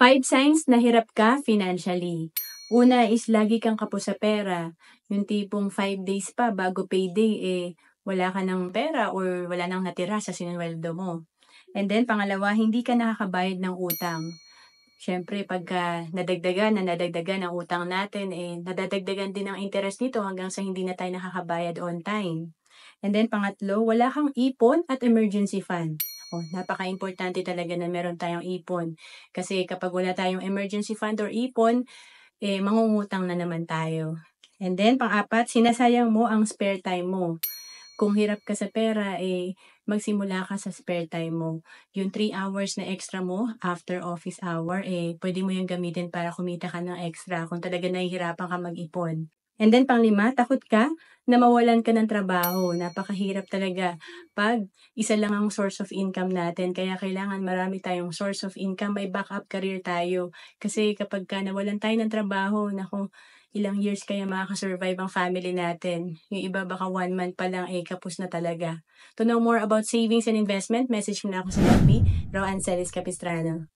Five signs na hirap ka financially. Una is lagi kang kapos sa pera. Yung tipong 5 days pa bago payday, wala ka ng pera or wala nang natira sa sinuweldo mo. And then pangalawa, hindi ka nakakabayad ng utang. Siyempre pagka nadagdagan ang utang natin, nadadagdagan din ang interest nito hanggang sa hindi na tayo nakakabayad on time. And then pangatlo, wala kang ipon at emergency fund. Napaka-importante talaga na meron tayong ipon. Kasi kapag wala tayong emergency fund or ipon, mangungutang na naman tayo. And then pang-apat, sinasayang mo ang spare time mo. Kung hirap ka sa pera, magsimula ka sa spare time mo. Yung 3 hours na extra mo after office hour, pwede mo yung gamitin para kumita ka ng extra kung talaga nahihirapan ka mag-ipon. And then pang-lima, takot ka na mawalan ka ng trabaho. Napakahirap talaga pag isa lang ang source of income natin. Kaya kailangan marami tayong source of income, may backup career tayo. Kasi kapag nawalan tayo ng trabaho, naku, ilang years kaya makakasurvive ang family natin. Yung iba baka 1 month pa lang, kapos na talaga. To know more about savings and investment, message mo na ako sa FB, Roancelis Capistrano.